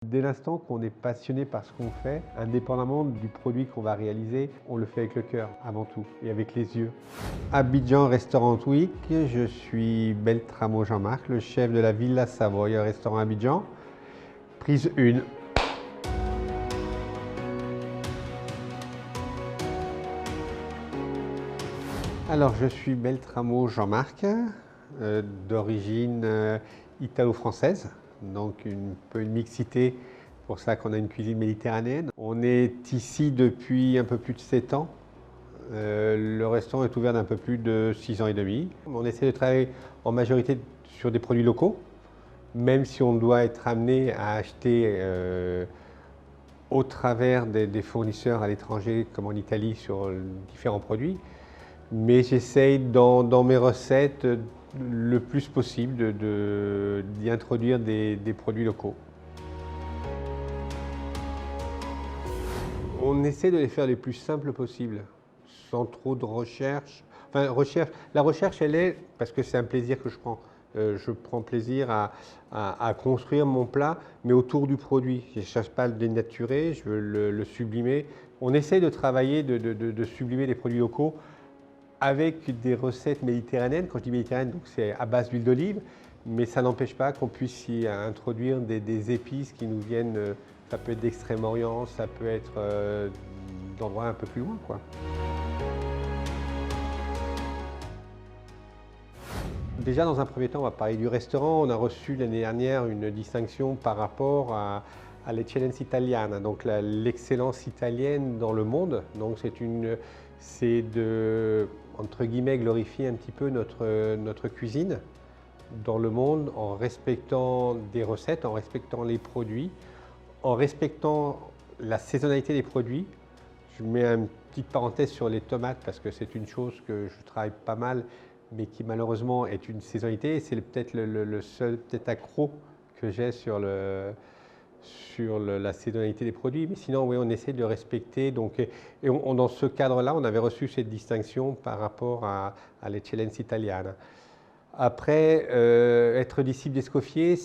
Dès l'instant qu'on est passionné par ce qu'on fait, indépendamment du produit qu'on va réaliser, on le fait avec le cœur avant tout et avec les yeux. Abidjan Restaurant Week, je suis Beltramo Jean-Marc, le chef de la Villa Savoye, restaurant Abidjan. Prise 1. Alors je suis Beltramo Jean-Marc, d'origine italo-française, donc un peu une mixité, pour ça qu'on a une cuisine méditerranéenne. On est ici depuis un peu plus de 7 ans. Le restaurant est ouvert d'un peu plus de 6 ans et demi. On essaie de travailler en majorité sur des produits locaux, même si on doit être amené à acheter au travers des fournisseurs à l'étranger, comme en Italie, sur différents produits. Mais j'essaye dans mes recettes le plus possible d'y introduire des produits locaux. On essaie de les faire les plus simples possibles, sans trop de recherche. Enfin, la recherche, elle est, parce que c'est un plaisir que je prends. Je prends plaisir à construire mon plat, mais autour du produit. Je ne cherche pas à le dénaturer, je veux le sublimer. On essaie de travailler, de sublimer les produits locaux avec des recettes méditerranéennes. Quand je dis méditerranéenne, c'est à base d'huile d'olive, mais ça n'empêche pas qu'on puisse y introduire des épices qui nous viennent, ça peut être d'Extrême-Orient, ça peut être d'endroits un peu plus loin, quoi. Déjà, dans un premier temps, on va parler du restaurant. On a reçu l'année dernière une distinction par rapport à l'Eccellenza Italiana, donc l'excellence italienne dans le monde. Donc c'est de, entre guillemets, glorifier un petit peu notre cuisine dans le monde en respectant des recettes, en respectant les produits, en respectant la saisonnalité des produits. Je mets une petite parenthèse sur les tomates parce que c'est une chose que je travaille pas mal, mais qui malheureusement est une saisonnalité. C'est peut-être le seul accroc que j'ai sur la saisonnalité des produits. Mais sinon, oui, on essaie de le respecter. Donc, dans ce cadre-là, on avait reçu cette distinction par rapport à l'Eccellenza Italiana. Après, être disciple d'Escoffier,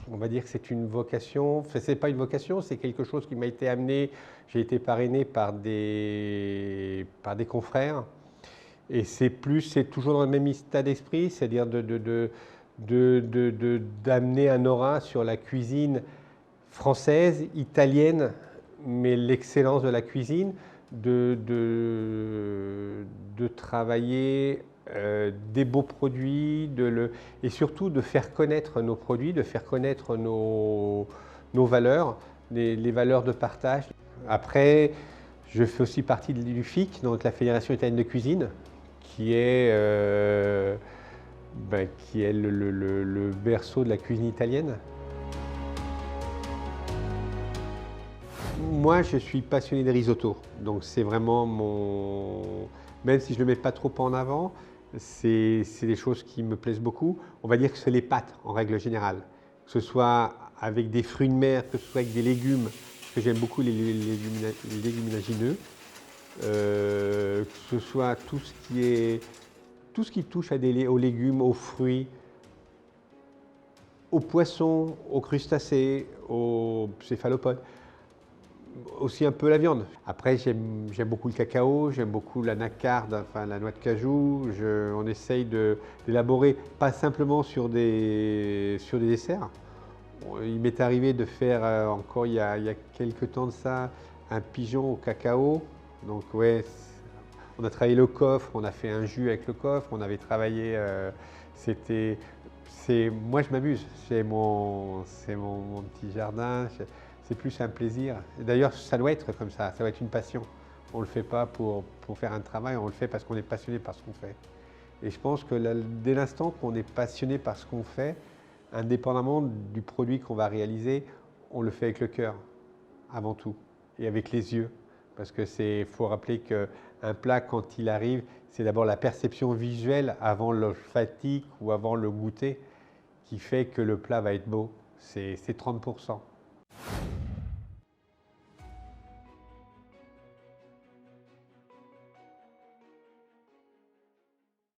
on va dire que c'est une vocation. Enfin, c'est pas une vocation, c'est quelque chose qui m'a été amené. J'ai été parrainé par des confrères. Et c'est toujours dans le même état d'esprit, c'est-à-dire d'amener un aura sur la cuisine française, italienne, mais l'excellence de la cuisine, de travailler des beaux produits, et surtout de faire connaître nos produits, de faire connaître nos valeurs, les valeurs de partage. Après, je fais aussi partie du FIC, donc la Fédération italienne de cuisine, qui est le berceau de la cuisine italienne. Moi, je suis passionné des risottos, donc c'est vraiment même si je ne le mets pas trop en avant, c'est des choses qui me plaisent beaucoup. On va dire que c'est les pâtes en règle générale, que ce soit avec des fruits de mer, que ce soit avec des légumes, parce que j'aime beaucoup les léguminagineux, que ce soit tout ce qui touche aux légumes, aux fruits, aux poissons, aux crustacés, aux céphalopodes, aussi un peu la viande. Après, j'aime beaucoup le cacao, j'aime beaucoup l'anacarde, enfin la noix de cajou. On essaye d'élaborer, pas simplement sur des desserts. Il m'est arrivé de faire, encore il y a quelques temps de ça, un pigeon au cacao. Donc ouais, on a travaillé le coffre, on a fait un jus avec le coffre, on avait travaillé, moi je m'amuse, c'est mon petit jardin, c'est plus un plaisir. D'ailleurs, ça doit être comme ça doit être une passion. On ne le fait pas pour faire un travail, on le fait parce qu'on est passionné par ce qu'on fait. Et je pense que dès l'instant qu'on est passionné par ce qu'on fait, indépendamment du produit qu'on va réaliser, on le fait avec le cœur, avant tout, et avec les yeux. Parce que faut rappeler qu'un plat, quand il arrive, c'est d'abord la perception visuelle avant l'olfactique ou avant le goûter qui fait que le plat va être beau. C'est 30%.